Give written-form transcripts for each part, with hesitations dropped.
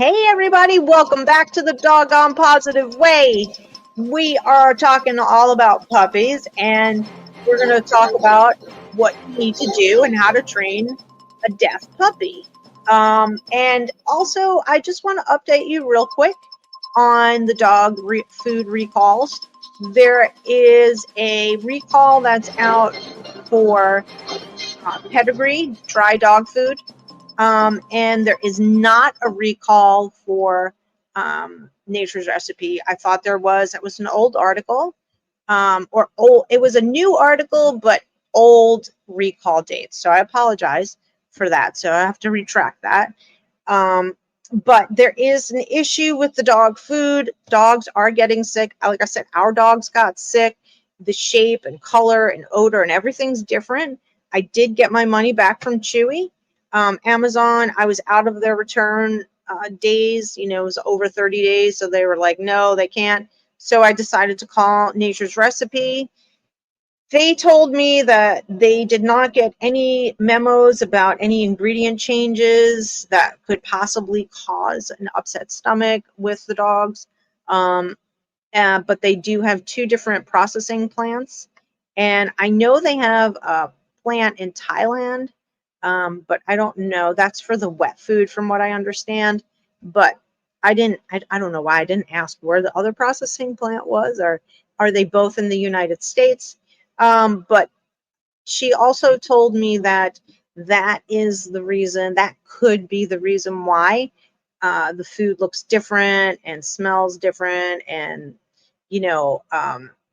Hey everybody, welcome back to the Doggone Positive Way. We are talking all about puppies and we're going to talk about what you need to do and how to train a deaf puppy. And also, I just want to update you real quick on the dog food recalls. There is a recall that's out for Pedigree dry dog food. And there is not a recall for Nature's Recipe. I thought there was. It was an old article, or old. It was a new article, but old recall dates. So I apologize for that. So I have to retract that. But there is an issue with the dog food. Dogs are getting sick. Like I said, our dogs got sick. The shape and color and odor and everything's different. I did get my money back from Chewy. Amazon, I was out of their return days. It was over 30 days. So they were like, no, they can't. So I decided to call Nature's Recipe. They told me that they did not get any memos about any ingredient changes that could possibly cause an upset stomach with the dogs. But they do have two different processing plants. And I know they have a plant in Thailand, but I don't know. That's for the wet food, from what I understand. But I don't know why I didn't ask where the other processing plant was, or are they both in the United States? But she also told me that that is the reason, that could be the reason why the food looks different and smells different, and the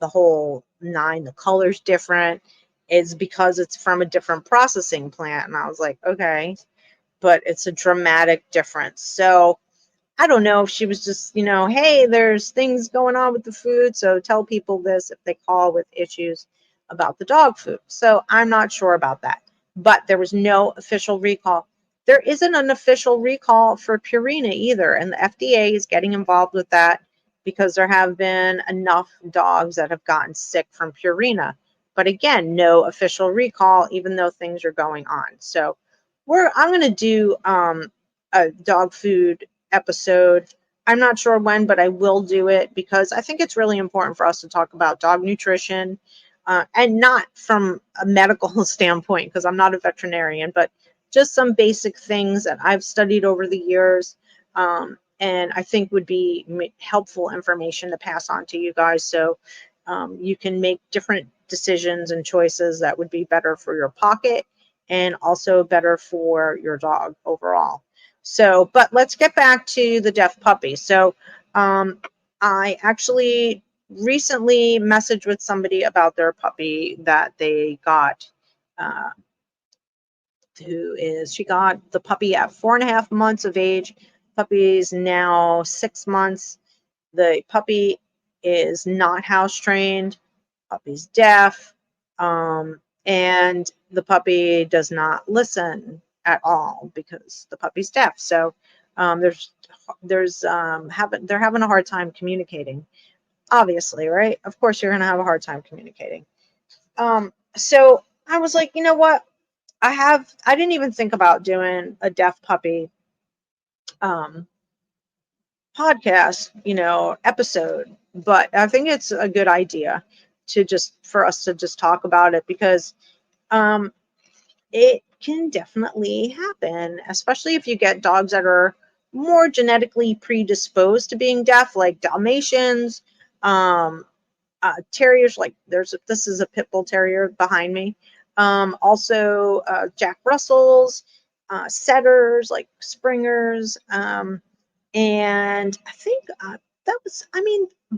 whole nine, the color's different, is because it's from a different processing plant. And I was like, okay, but it's a dramatic difference. So I don't know if she was just, hey, there's things going on with the food, so tell people this if they call with issues about the dog food. So I'm not sure about that. But there was no official recall. There isn't an official recall for Purina either, and the FDA is getting involved with that because there have been enough dogs that have gotten sick from Purina. But again, no official recall, even though things are going on. So I'm going to do a dog food episode. I'm not sure when, but I will do it because I think it's really important for us to talk about dog nutrition, and not from a medical standpoint, because I'm not a veterinarian, but just some basic things that I've studied over the years, and I think would be helpful information to pass on to you guys, so you can make different decisions and choices that would be better for your pocket and also better for your dog overall. So, but let's get back to the deaf puppy. So, I actually recently messaged with somebody about their puppy that they got, uh, she got the puppy at 4.5 months of age. Puppy's now 6 months. The puppy is not house trained. Puppy's deaf. And the puppy does not listen at all because the puppy's deaf. So they're having a hard time communicating. Obviously, right? Of course, you're going to have a hard time communicating. So I was like, you know what? I didn't even think about doing a deaf puppy podcast, episode, but I think it's a good idea for us to just talk about it because it can definitely happen, especially if you get dogs that are more genetically predisposed to being deaf, like Dalmatians, terriers. Like this is a pit bull terrier behind me. Also Jack Russells, setters like Springers, and I think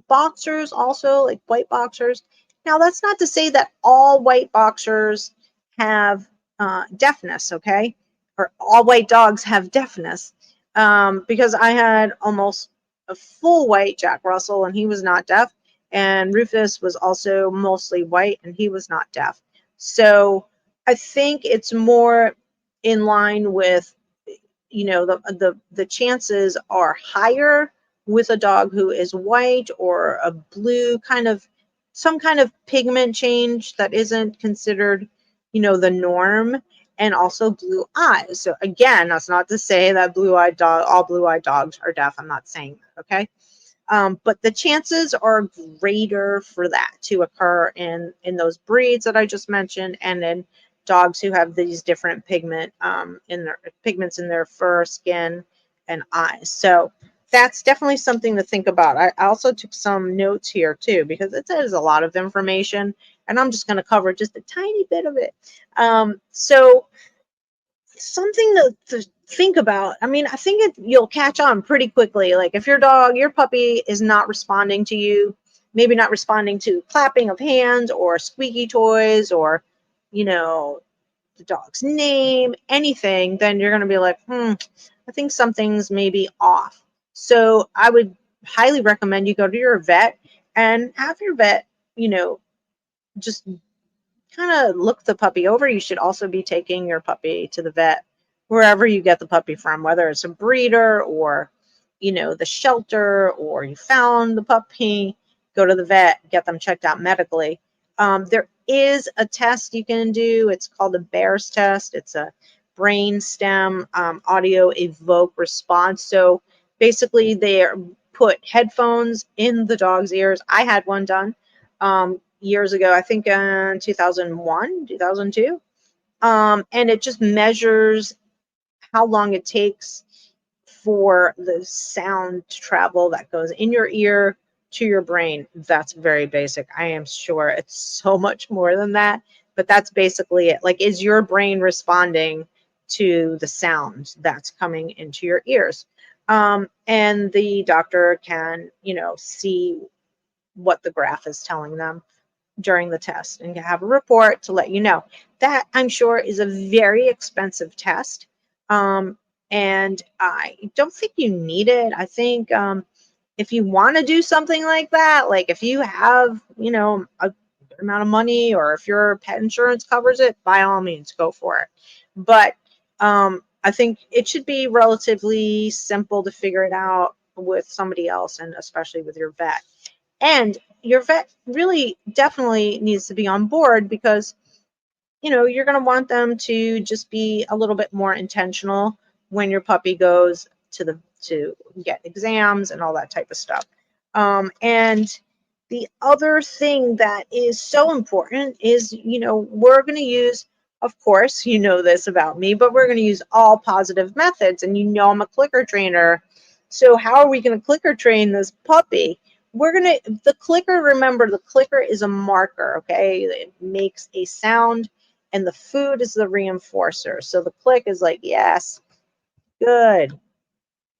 boxers also, like white boxers. Now that's not to say that all white boxers have deafness, okay? Or all white dogs have deafness, because I had almost a full white Jack Russell and he was not deaf, and Rufus was also mostly white and he was not deaf. So I think it's more in line with, the chances are higher with a dog who is white or a blue, some kind of pigment change that isn't considered, the norm. and also blue eyes. So again, that's not to say that all blue-eyed dogs are deaf. I'm not saying that, okay? But the chances are greater for that to occur in those breeds that I just mentioned, and in dogs who have these different pigments in their fur, skin, and eyes. So that's definitely something to think about. I also took some notes here too, because it is a lot of information, and I'm just going to cover just a tiny bit of it. So something to think about. I mean, I think you'll catch on pretty quickly. Like if your puppy is not responding to you, maybe not responding to clapping of hands or squeaky toys or, you know, the dog's name, anything, then you're going to be like, I think something's maybe off. So I would highly recommend you go to your vet and have your vet, just kind of look the puppy over. You should also be taking your puppy to the vet wherever you get the puppy from, whether it's a breeder or, the shelter, or you found the puppy, go to the vet, get them checked out medically. There is a test you can do. It's called the Bears test. It's a brain stem audio evoke response. So basically they put headphones in the dog's ears. I had one done years ago, I think in 2001, 2002. And it just measures how long it takes for the sound to travel that goes in your ear to your brain. That's very basic. I am sure it's so much more than that, but that's basically it. Like, is your brain responding to the sound that's coming into your ears? And the doctor can, see what the graph is telling them during the test and have a report to let you know. That, I'm sure, is a very expensive test. And I don't think you need it. I think if you want to do something like that, like if you have, a amount of money, or if your pet insurance covers it, by all means, go for it. But I think it should be relatively simple to figure it out with somebody else, and especially with your vet. And your vet really definitely needs to be on board, because you're going to want them to just be a little bit more intentional when your puppy goes to get exams and all that type of stuff. And the other thing that is so important is, we're going to use, of course, this about me, but we're going to use all positive methods. And I'm a clicker trainer. So how are we going to clicker train this puppy? The clicker is a marker, okay? It makes a sound, and the food is the reinforcer. So the click is like, yes, good,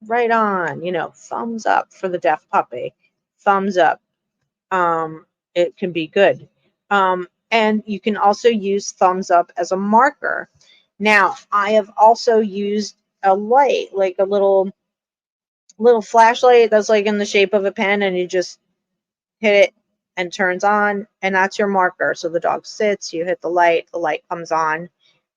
right on, thumbs up for the deaf puppy, thumbs up. It can be good. And you can also use thumbs up as a marker. Now, I have also used a light, like a little flashlight that's like in the shape of a pen, and you just hit it and turns on, and that's your marker. So the dog sits, you hit the light comes on,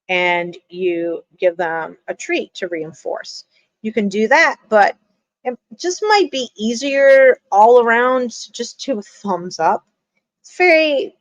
and you give them a treat to reinforce. You can do that, but it just might be easier all around just to a thumbs up. It's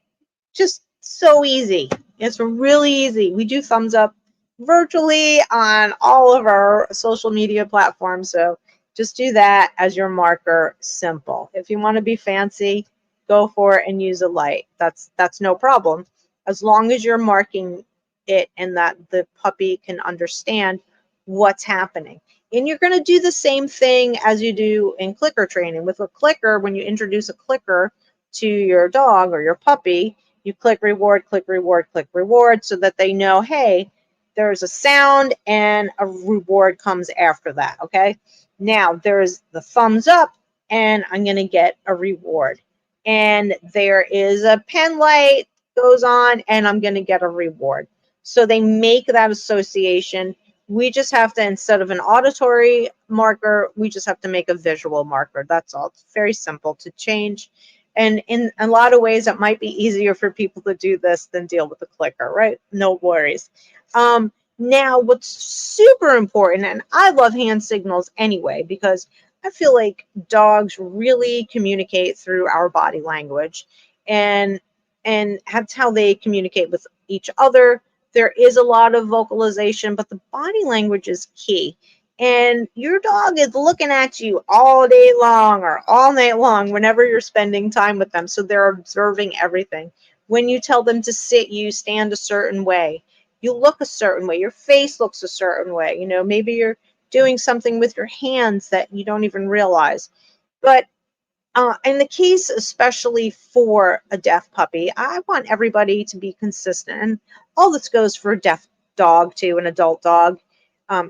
just so easy. It's really easy. We do thumbs up virtually on all of our social media platforms. So just do that as your marker. Simple. If you want to be fancy, go for it and use a light. That's no problem, as long as you're marking it and that the puppy can understand what's happening. And you're going to do the same thing as you do in clicker training. With a clicker, when you introduce a clicker to your dog or your puppy, you click reward, click reward, click reward, so that they know, hey, there's a sound and a reward comes after that, okay? Now, there's the thumbs up, and I'm going to get a reward. And there is a pen light goes on, and I'm going to get a reward. So they make that association. We just have to, instead of an auditory marker, we just have to make a visual marker. That's all. It's very simple to change. And in a lot of ways, it might be easier for people to do this than deal with the clicker, right? No worries. Now, what's super important, and I love hand signals anyway, because I feel like dogs really communicate through our body language, and that's how they communicate with each other, There is a lot of vocalization, but the body language is key. And your dog is looking at you all day long or all night long whenever you're spending time with them. So they're observing everything. When you tell them to sit, you stand a certain way. You look a certain way. Your face looks a certain way. You know, maybe you're doing something with your hands that you don't even realize. But in the case, especially for a deaf puppy, I want everybody to be consistent. And all this goes for a deaf dog, too, an adult dog.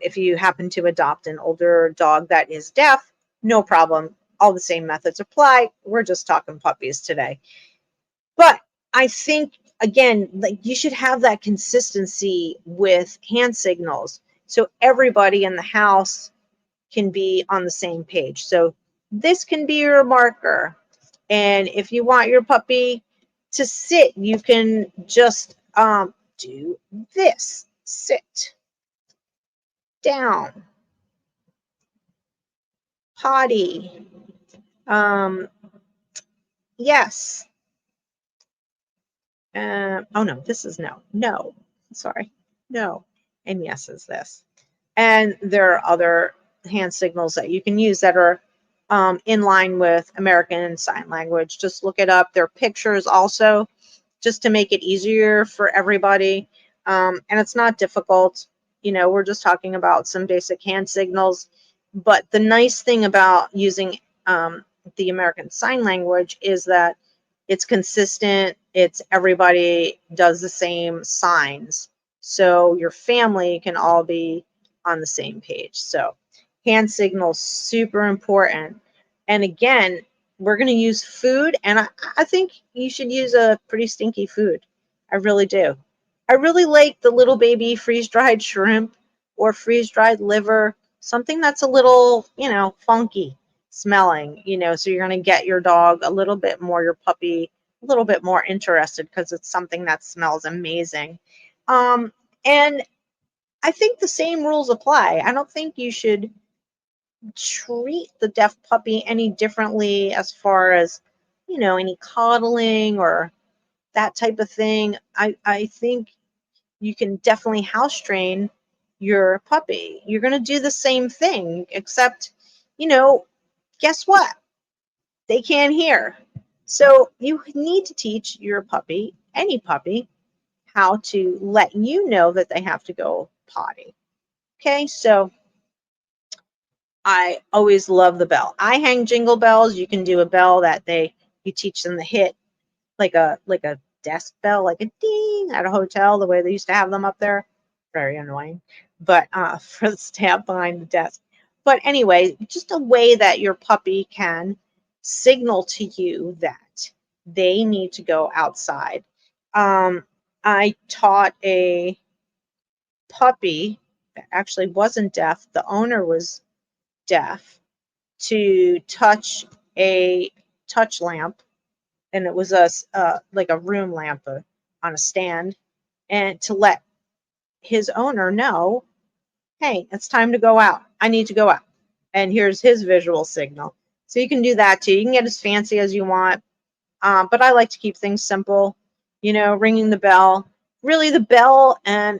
If you happen to adopt an older dog that is deaf, no problem. All the same methods apply. We're just talking puppies today. But I think, again, like you should have that consistency with hand signals so everybody in the house can be on the same page. So this can be your marker. And if you want your puppy to sit, you can just do this. Sit. Down. Potty. Yes. Oh no, this is no. No. Sorry. No. And yes is this. And there are other hand signals that you can use that are in line with American Sign Language. Just look it up. There are pictures also, just to make it easier for everybody. And it's not difficult. You know, we're just talking about some basic hand signals. But the nice thing about using the American Sign Language is that it's consistent. It's everybody does the same signs. So your family can all be on the same page. So hand signals, super important. And again, we're going to use food, and I think you should use a pretty stinky food. I really do. I really like the little baby freeze-dried shrimp or freeze-dried liver, something that's a little, you know, funky smelling, you know, so you're going to get your dog a little bit more, your puppy, a little bit more interested because it's something that smells amazing. And I think the same rules apply. I don't think you should treat the deaf puppy any differently as far as, you know, any coddling or that type of thing. I think you can definitely house train your puppy. You're going to do the same thing, except, you know, guess what? They can't hear. So you need to teach your puppy, any puppy, how to let you know that they have to go potty. Okay, so I always love the bell. I hang jingle bells. You can do a bell that you teach them to hit like a desk bell, like a ding at a hotel, the way they used to have them up there. Very annoying. But for the staff behind the desk. But anyway, just a way that your puppy can signal to you that they need to go outside. I taught a puppy that actually wasn't deaf. The owner was deaf to touch a touch lamp, and it was like a room lamp on a stand, and to let his owner know, hey, it's time to go out. I need to go out. And here's his visual signal. So you can do that too. You can get as fancy as you want, but I like to keep things simple. You know, ringing the bell. Really, the bell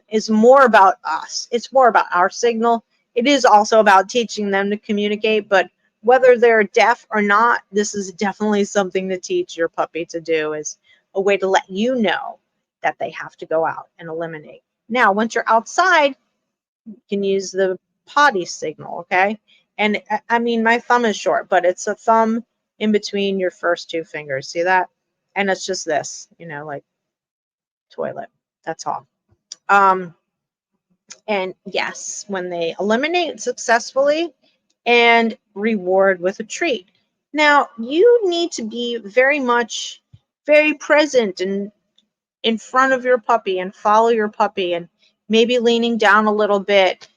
is more about us. It's more about our signal. It is also about teaching them to communicate, but whether they're deaf or not, this is definitely something to teach your puppy to do, is a way to let you know that they have to go out and eliminate. Now, once you're outside, you can use the potty signal, okay? And I mean, my thumb is short, but it's a thumb in between your first two fingers. See that? And it's just this, you know, like toilet. That's all. And yes, when they eliminate successfully, and reward with a treat. Now, you need to be very present and in front of your puppy and follow your puppy, and maybe leaning down a little bit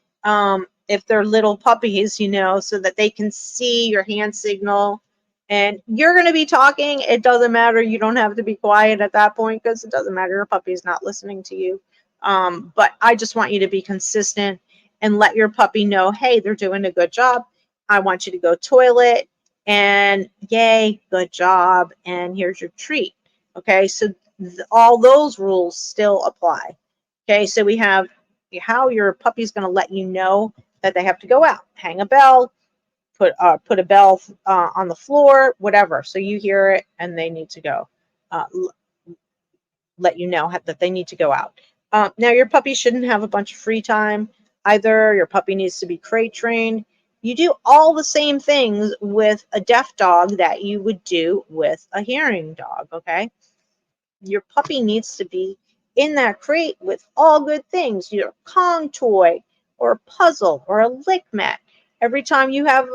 if they're little puppies, you know, so that they can see your hand signal. And you're going to be talking. It doesn't matter. You don't have to be quiet at that point because it doesn't matter. Your puppy's not listening to you. But I just want you to be consistent and let your puppy know, hey, they're doing a good job. I want you to go toilet, and yay, good job. And here's your treat. Okay, so all those rules still apply. Okay, so we have how your puppy's going to let you know that they have to go out. Hang a bell, put a bell on the floor, whatever. So you hear it and they need to go. Let you know that they need to go out. Now, your puppy shouldn't have a bunch of free time either. Your puppy needs to be crate trained. You do all the same things with a deaf dog that you would do with a hearing dog, okay? Your puppy needs to be in that crate with all good things, your Kong toy or a puzzle or a lick mat. Every time you have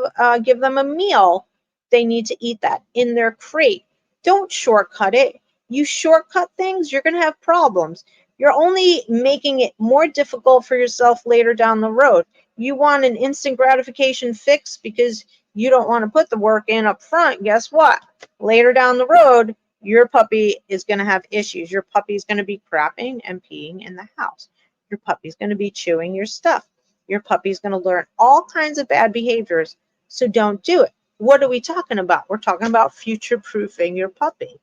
give them a meal, they need to eat that in their crate. Don't shortcut it. You shortcut things, you're going to have problems. You're only making it more difficult for yourself later down the road. You want an instant gratification fix because you don't want to put the work in up front. Guess what? Later down the road, your puppy is going to have issues. Your puppy is going to be crapping and peeing in the house. Your puppy's going to be chewing your stuff. Your puppy's going to learn all kinds of bad behaviors. So don't do it. What are we talking about? We're talking about future-proofing your puppy.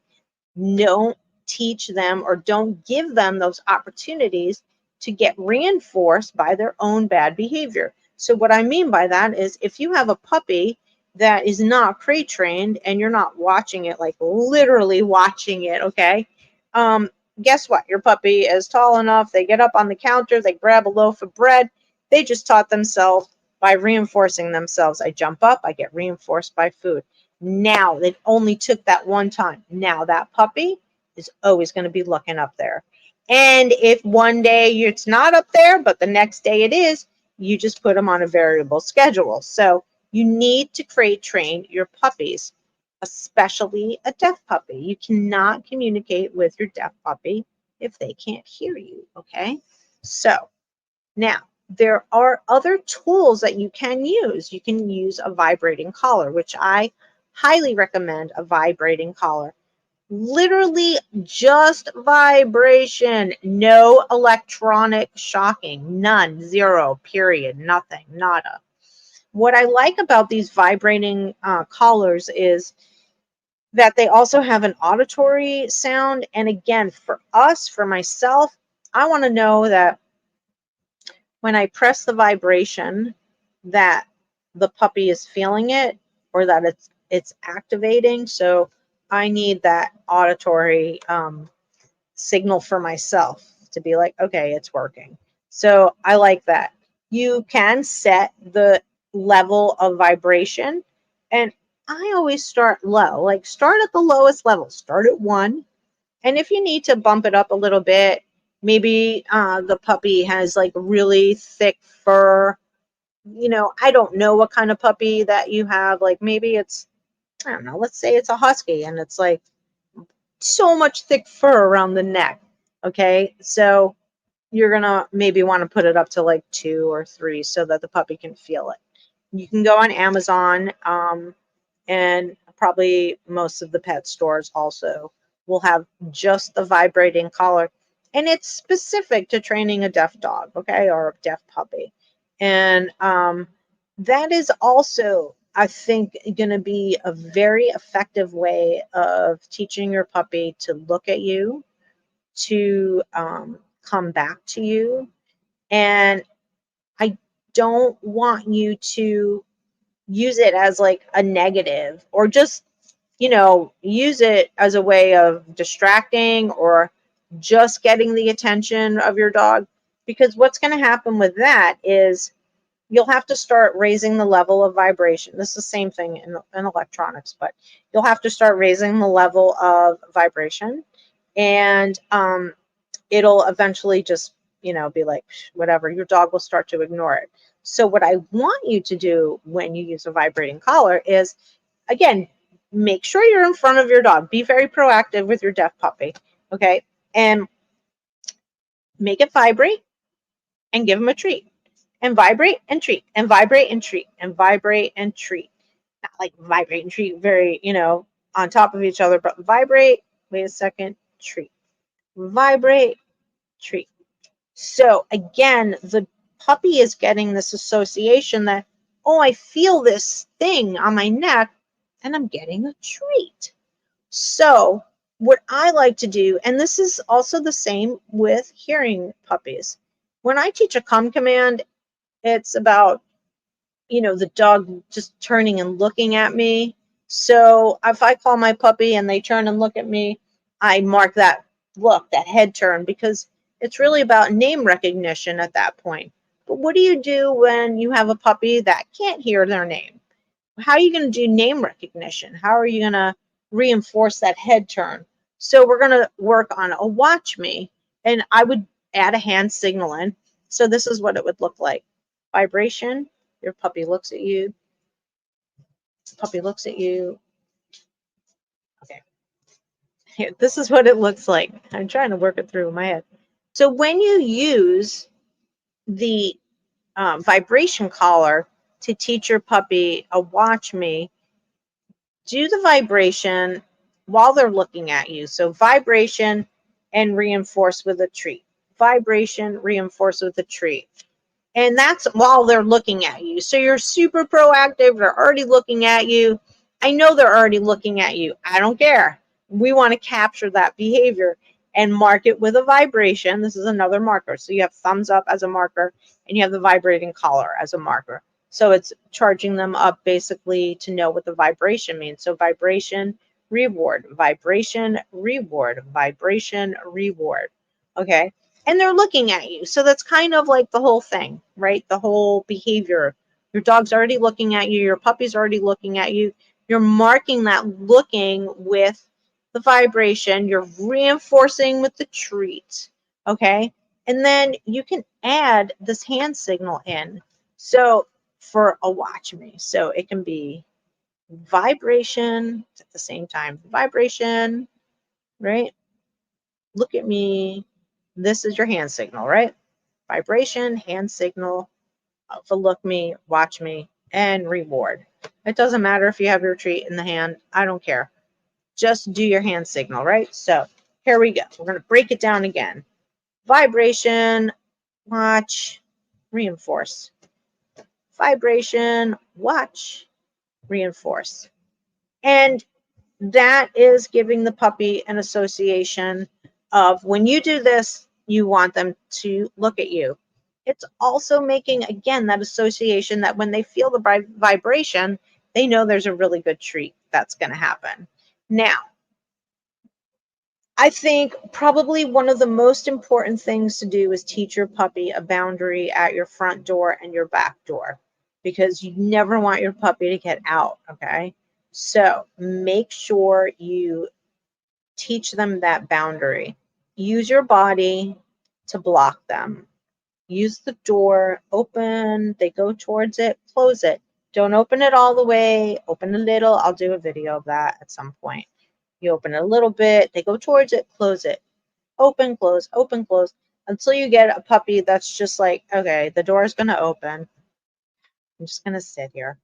Don't teach them or don't give them those opportunities to get reinforced by their own bad behavior. So what I mean by that is if you have a puppy that is not crate trained and you're not watching it, like literally watching it, okay? Guess what? Your puppy is tall enough. They get up on the counter, they grab a loaf of bread. They just taught themselves by reinforcing themselves. I jump up, I get reinforced by food. Now, it only took that one time. Now that puppy is always going to be looking up there. And if one day it's not up there, but the next day it is, you just put them on a variable schedule. So you need to crate train your puppies, especially a deaf puppy. You cannot communicate with your deaf puppy if they can't hear you, okay? So now, there are other tools that you can use. You can use a vibrating collar, which I highly recommend a vibrating collar. Literally just vibration, no electronic shocking, none, zero, period, nothing, nada. What I like about these vibrating collars is that they also have an auditory sound. And again, for us, for myself, I want to know that when I press the vibration, that the puppy is feeling it or that it's activating. So I need that auditory signal for myself to be like, okay, it's working. So I like that. You can set the level of vibration, and I always start low, like start at the lowest level, start at 1. And if you need to bump it up a little bit, maybe the puppy has like really thick fur. You know, I don't know what kind of puppy that you have. Like maybe it's, I don't know, let's say it's a husky and it's like so much thick fur around the neck. Okay. So you're going to maybe want to put it up to like 2 or 3 so that the puppy can feel it. You can go on Amazon and probably most of the pet stores also will have just the vibrating collar. And it's specific to training a deaf dog, okay, or a deaf puppy. And that is also, I think, going to be a very effective way of teaching your puppy to look at you, to come back to you. And I don't want you to use it as like a negative or just, you know, use it as a way of distracting or just getting the attention of your dog. Because what's going to happen with that is you'll have to start raising the level of vibration. This is the same thing in electronics, but you'll have to start raising the level of vibration, and it'll eventually just, you know, be like, whatever, your dog will start to ignore it. So what I want you to do when you use a vibrating collar is, again, make sure you're in front of your dog. Be very proactive with your deaf puppy, okay? And make it vibrate and give them a treat. And vibrate and treat, and vibrate and treat, and vibrate and treat. Not like vibrate and treat very, you know, on top of each other, but vibrate, wait a second, treat. Vibrate, treat. So again, the puppy is getting this association that, oh, I feel this thing on my neck and I'm getting a treat. So what I like to do, and this is also the same with hearing puppies. When I teach a come command, it's about, the dog just turning and looking at me. So if I call my puppy and they turn and look at me, I mark that look, that head turn, because it's really about name recognition at that point. But what do you do when you have a puppy that can't hear their name? How are you going to do name recognition? How are you going to reinforce that head turn? So we're going to work on a watch me, and I would add a hand signal in. So this is what it would look like. Vibration, your puppy looks at you. Puppy looks at you. Okay. Here, this is what it looks like. I'm trying to work it through in my head. So when you use the vibration collar to teach your puppy a watch me, do the vibration while they're looking at you. So vibration and reinforce with a treat. Vibration, reinforce with a treat. And that's while they're looking at you. So you're super proactive. They're already looking at you. I know they're already looking at you. I don't care. We want to capture that behavior and mark it with a vibration. This is another marker. So you have thumbs up as a marker, and you have the vibrating collar as a marker. So it's charging them up basically to know what the vibration means. So vibration, reward, vibration, reward, vibration, reward. Okay. And they're looking at you. So that's kind of like the whole thing, right? The whole behavior. Your dog's already looking at you. Your puppy's already looking at you. You're marking that looking with the vibration. You're reinforcing with the treat. Okay. And then you can add this hand signal in. So for a watch me. So it can be vibration at the same time. Vibration, right? Look at me. This is your hand signal, right? Vibration, hand signal, for look me, watch me, and reward. It doesn't matter if you have your treat in the hand. I don't care. Just do your hand signal, right? So here we go. We're going to break it down again. Vibration, watch, reinforce. Vibration, watch, reinforce. And that is giving the puppy an association of when you do this, you want them to look at you. It's also making, again, that association that when they feel the vibration, they know there's a really good treat that's going to happen. Now, I think probably one of the most important things to do is teach your puppy a boundary at your front door and your back door, because you never want your puppy to get out, okay? So make sure you teach them that boundary. Use your body to block them. Use the door, open, they go towards it, close it. Don't open it all the way, open a little. I'll do a video of that at some point. You open it a little bit, they go towards it, close it. Open, close, until you get a puppy that's just like, okay, the door is going to open. I'm just going to sit here.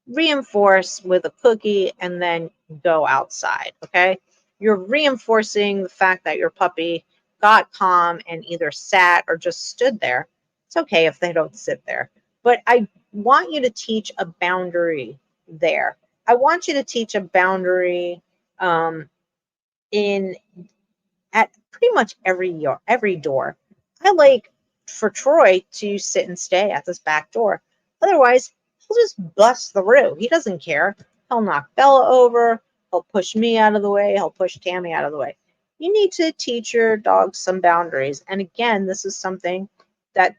Reinforce with a cookie and then go outside, okay? You're reinforcing the fact that your puppy got calm and either sat or just stood there. It's okay if they don't sit there, but I want you to teach a boundary there. I want you to teach a boundary in at pretty much every door. I like for Troy to sit and stay at this back door. Otherwise, he'll just bust through. He doesn't care. He'll knock Bella over. He'll push me out of the way. He'll push Tammy out of the way. You need to teach your dog some boundaries. And again, this is something that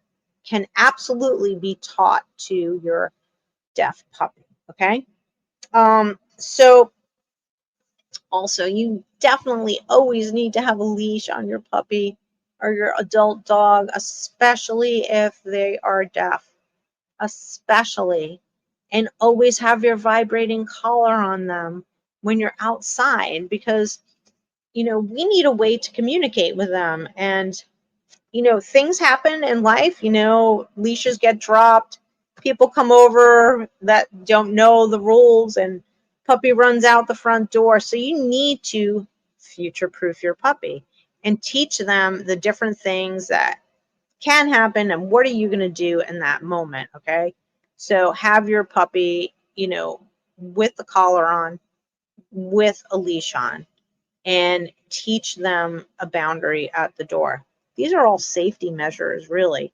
can absolutely be taught to your deaf puppy. Okay. So also, you definitely always need to have a leash on your puppy or your adult dog, especially if they are deaf, especially. And always have your vibrating collar on them when you're outside, because, we need a way to communicate with them. And, things happen in life, leashes get dropped, people come over that don't know the rules, and puppy runs out the front door. So you need to future proof your puppy and teach them the different things that can happen and what are you going to do in that moment. Okay. So have your puppy, with the collar on, with a leash on, and teach them a boundary at the door. These are all safety measures, really.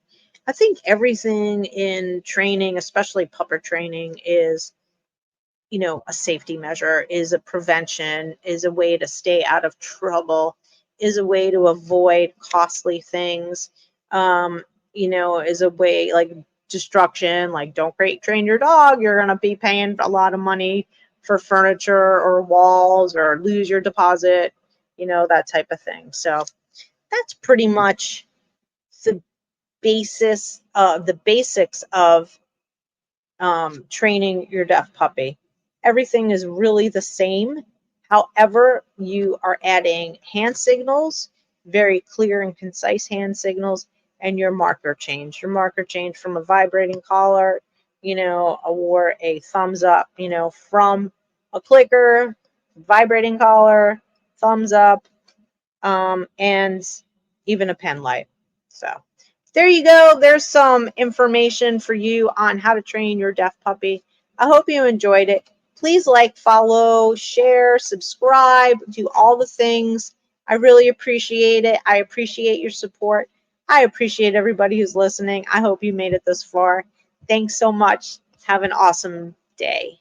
I think everything in training, especially pupper training, is, a safety measure, is a prevention, is a way to stay out of trouble, is a way to avoid costly things, is a way like destruction, like don't train your dog, you're going to be paying a lot of money for furniture or walls or lose your deposit, that type of thing. So that's pretty much the basics of training your deaf puppy. Everything is really the same. However, you are adding hand signals, very clear and concise hand signals, and your marker change. Your marker change from a vibrating collar, or a thumbs up, from a clicker, vibrating collar, thumbs up, and even a pen light. So there you go. There's some information for you on how to train your deaf puppy. I hope you enjoyed it. Please like, follow, share, subscribe, do all the things. I really appreciate it. I appreciate your support. I appreciate everybody who's listening. I hope you made it this far. Thanks so much. Have an awesome day.